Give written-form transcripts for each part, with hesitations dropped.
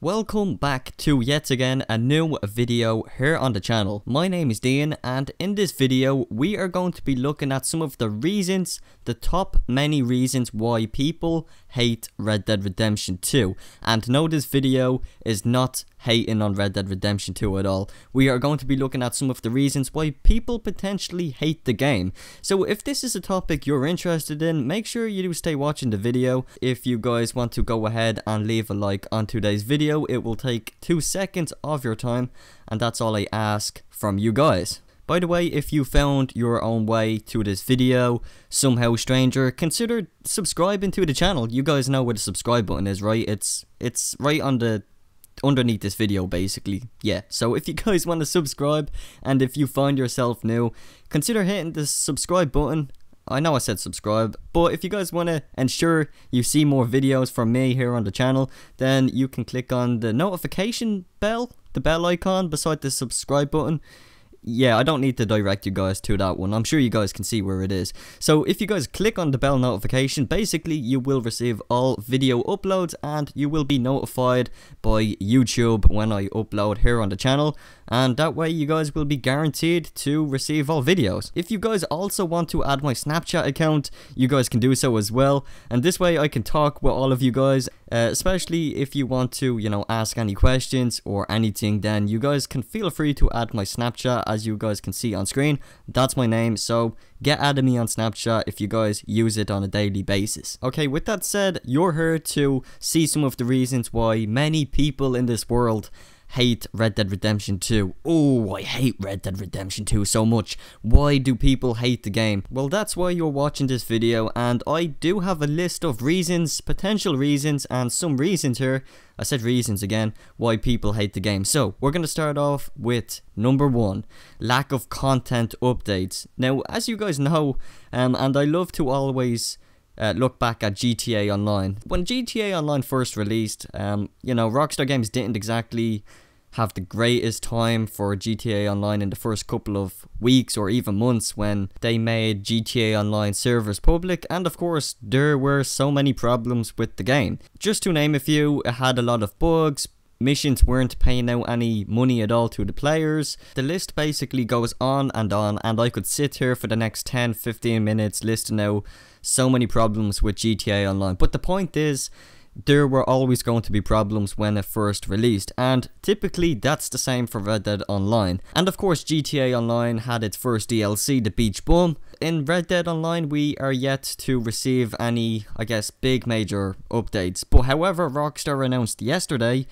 Welcome back to yet again a new video here on the channel. My name is Dean, and in this video we are going to be looking at some of the reasons, the top many reasons why people hate Red Dead Redemption 2. And no, this video is not hating on Red Dead Redemption 2 at all. We are going to be looking at some of the reasons why people potentially hate the game. So if this is a topic you're interested in, make sure you do stay watching the video. If you guys want to go ahead and leave a like on today's video, it will take 2 seconds of your time, and that's all I ask from you guys. By the way, if you found your own way to this video, somehow stranger, consider subscribing to the channel. You guys know where the subscribe button is, right? It's right on the underneath this video, basically. Yeah, so if you guys want to subscribe, and if you find yourself new, consider hitting the subscribe button. I know I said subscribe, but if you guys want to ensure you see more videos from me here on the channel, then you can click on the notification bell, the bell icon beside the subscribe button. Yeah, I don't need to direct you guys to that one. I'm sure you guys can see where it is. So if you guys click on the bell notification, basically you will receive all video uploads and you will be notified by YouTube when I upload here on the channel. And that way you guys will be guaranteed to receive all videos. If you guys also want to add my Snapchat account, you guys can do so as well. And this way I can talk with all of you guys, especially if you want to, you know, ask any questions or anything, then you guys can feel free to add my Snapchat. As you guys can see on screen, that's my name, so get added me on Snapchat if you guys use it on a daily basis. Okay, with that said, you're here to see some of the reasons why many people in this world hate Red Dead Redemption 2. Oh, I hate Red Dead Redemption 2 so much. Why do people hate the game? Well, that's why you're watching this video, and I do have a list of reasons, potential reasons, and some reasons here. I said reasons again, why people hate the game. So, we're going to start off with number 1, lack of content updates. Now, as you guys know, and I love to always look back at GTA Online. When GTA Online first released, you know, Rockstar Games didn't exactly have the greatest time for GTA Online in the first couple of weeks or even months when they made GTA Online servers public, and of course there were so many problems with the game. Just to name a few, it had a lot of bugs, missions weren't paying out any money at all to the players. The list basically goes on, and I could sit here for the next 10-15 minutes listing out so many problems with GTA Online. But the point is, there were always going to be problems when it first released, and typically that's the same for Red Dead Online. And of course GTA Online had its first DLC, the Beach Bum. In Red Dead Online we are yet to receive any, I guess, big major updates. But however, Rockstar announced yesterday,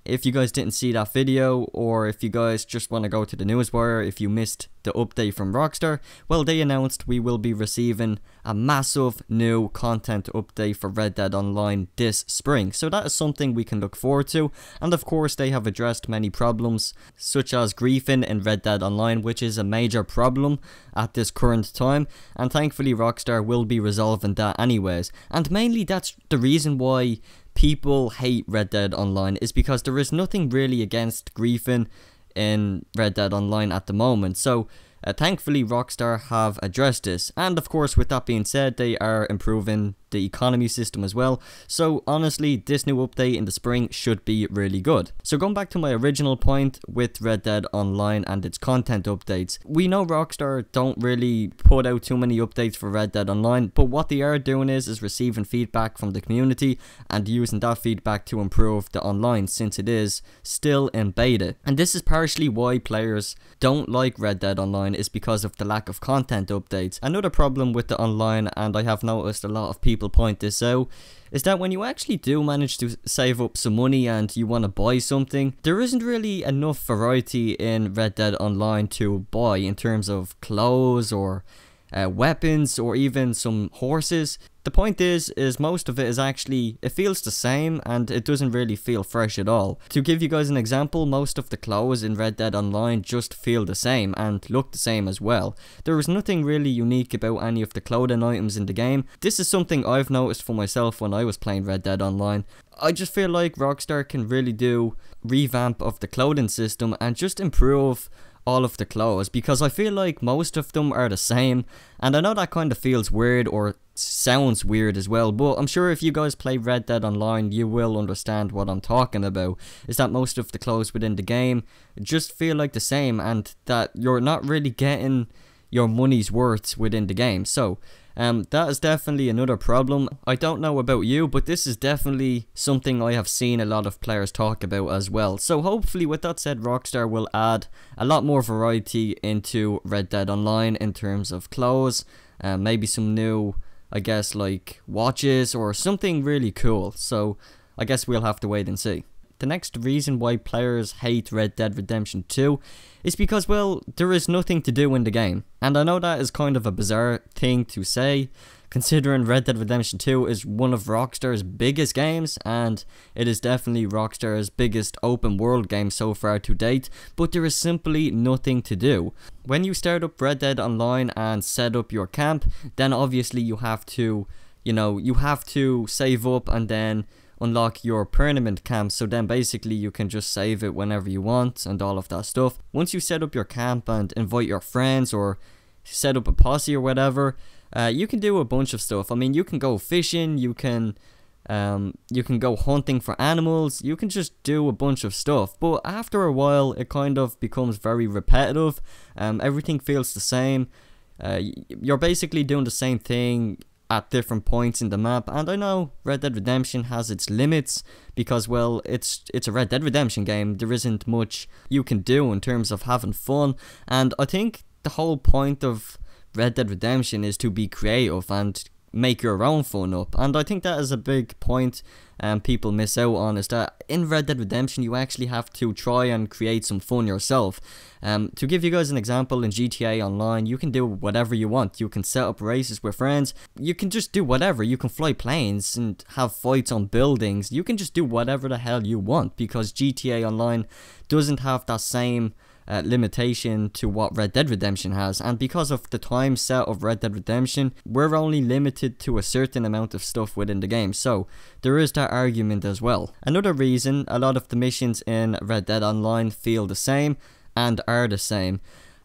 if you guys didn't see that video, or if you guys just want to go to the newswire if you missed the update from Rockstar, well, they announced we will be receiving a massive new content update for Red Dead Online this spring. So that is something we can look forward to. And of course they have addressed many problems such as griefing in Red Dead Online, which is a major problem at this current time, and thankfully Rockstar will be resolving that anyways. And mainly that's the reason why people hate Red Dead Online, is because there is nothing really against griefing in Red Dead Online at the moment. So thankfully Rockstar have addressed this, and of course with that being said, they are improving the economy system as well. So honestly, this new update in the spring should be really good. So going back to my original point with Red Dead Online and its content updates, we know Rockstar don't really put out too many updates for Red Dead Online, but what they are doing is receiving feedback from the community and using that feedback to improve the online, since it is still in beta. And this is partially why players don't like Red Dead Online, is because of the lack of content updates. Another problem with the online, and I have noticed a lot of people point this out, is that when you actually do manage to save up some money and you want to buy something, there isn't really enough variety in Red Dead Online to buy in terms of clothes or weapons or even some horses. The point is most of it is actually, it feels the same and it doesn't really feel fresh at all. To give you guys an example, most of the clothes in Red Dead Online just feel the same and look the same as well. There is nothing really unique about any of the clothing items in the game. This is something I've noticed for myself when I was playing Red Dead Online. I just feel like Rockstar can really do revamp of the clothing system and just improve all of the clause, because I feel like most of them are the same, and I know that kind of feels weird or sounds weird as well, but I'm sure if you guys play Red Dead Online you will understand what I'm talking about, is that most of the clause within the game just feel like the same, and that you're not really getting your money's worth within the game. So that is definitely another problem. I don't know about you, but this is definitely something I have seen a lot of players talk about as well. So hopefully, with that said, Rockstar will add a lot more variety into Red Dead Online in terms of clothes, maybe some new, I guess, like watches or something really cool. So I guess we'll have to wait and see. The next reason why players hate Red Dead Redemption 2 is because, well, there is nothing to do in the game. And I know that is kind of a bizarre thing to say, considering Red Dead Redemption 2 is one of Rockstar's biggest games, and it is definitely Rockstar's biggest open world game so far to date, but there is simply nothing to do. When you start up Red Dead Online and set up your camp, then obviously you have to, you have to save up and then unlock your permanent camp, so then basically you can just save it whenever you want and all of that stuff. Once you set up your camp and invite your friends or set up a posse or whatever, you can do a bunch of stuff. I mean, you can go fishing, you can go hunting for animals, you can just do a bunch of stuff, but after a while it kind of becomes very repetitive. Everything feels the same. You're basically doing the same thing at different points in the map, and I know Red Dead Redemption has its limits because, well, it's a Red Dead Redemption game. There isn't much you can do in terms of having fun, and I think the whole point of Red Dead Redemption is to be creative and make your own fun up, and I think that is a big point people miss out on, is that in Red Dead Redemption you actually have to try and create some fun yourself. To give you guys an example, in GTA Online you can do whatever you want. You can set up races with friends, you can just do whatever, you can fly planes and have fights on buildings, you can just do whatever the hell you want, because GTA Online doesn't have that same limitation to what Red Dead Redemption has, and because of the time set of Red Dead Redemption, we're only limited to a certain amount of stuff within the game, so there is that argument as well. Another reason a lot of the missions in Red Dead Online feel the same and are the same.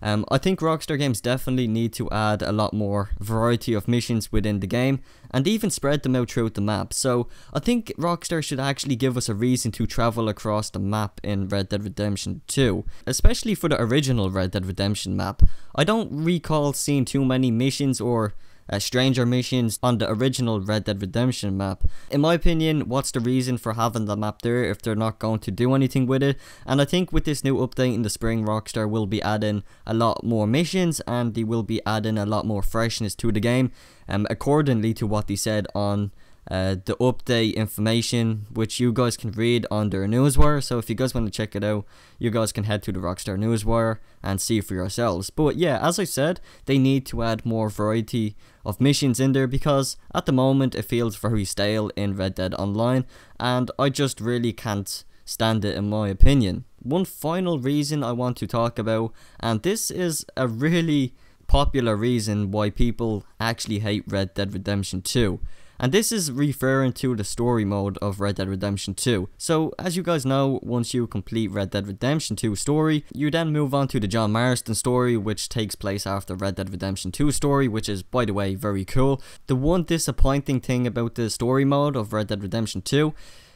I think Rockstar games definitely need to add a lot more variety of missions within the game and even spread them out throughout the map. So I think Rockstar should actually give us a reason to travel across the map in Red Dead Redemption 2, especially for the original Red Dead Redemption map. I don't recall seeing too many missions or stranger missions on the original Red Dead Redemption map. In my opinion, what's the reason for having the map there if they're not going to do anything with it? And I think with this new update in the spring, Rockstar will be adding a lot more missions and they will be adding a lot more freshness to the game, accordingly to what they said on the update information, which you guys can read on their newswire. So if you guys want to check it out, you guys can head to the Rockstar newswire and see for yourselves. But yeah, as I said, they need to add more variety of missions in there, because at the moment it feels very stale in Red Dead Online, and I just really can't stand it in my opinion. One final reason I want to talk about, and this is a really popular reason why people actually hate Red Dead Redemption 2. And this is referring to the story mode of Red Dead Redemption 2. So, as you guys know, once you complete Red Dead Redemption 2 story, you then move on to the John Marston story, which takes place after Red Dead Redemption 2 story, which is, by the way, very cool. The one disappointing thing about the story mode of Red Dead Redemption 2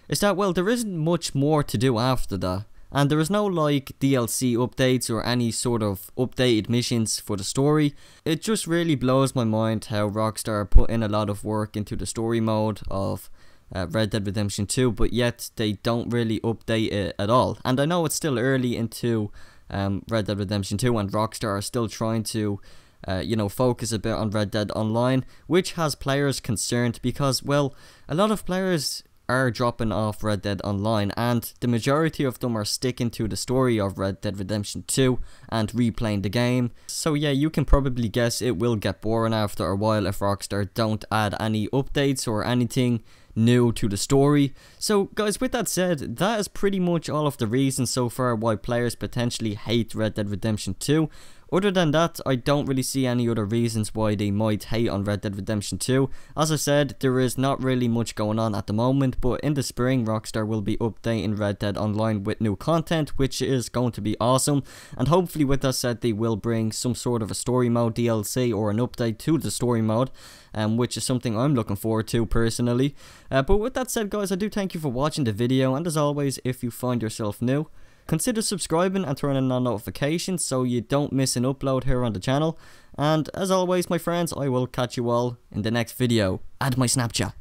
is that, well, there isn't much more to do after that. And there is no like DLC updates or any sort of updated missions for the story. It just really blows my mind how Rockstar put in a lot of work into the story mode of Red Dead Redemption 2, but yet they don't really update it at all. And I know it's still early into Red Dead Redemption 2 and Rockstar are still trying to focus a bit on Red Dead Online, which has players concerned because, well, a lot of players are dropping off Red Dead Online, and the majority of them are sticking to the story of Red Dead Redemption 2 and replaying the game. So yeah, you can probably guess it will get boring after a while if Rockstar don't add any updates or anything new to the story. So guys, with that said, that is pretty much all of the reasons so far why players potentially hate Red Dead Redemption 2. Other than that, I don't really see any other reasons why they might hate on Red Dead Redemption 2. As I said, there is not really much going on at the moment, but in the spring, Rockstar will be updating Red Dead Online with new content, which is going to be awesome. And hopefully, with that said, they will bring some sort of a story mode DLC or an update to the story mode, which is something I'm looking forward to personally. But with that said, guys, I do thank you for watching the video, and as always, if you find yourself new, consider subscribing and turning on notifications so you don't miss an upload here on the channel. And as always, my friends, I will catch you all in the next video. Add my Snapchat.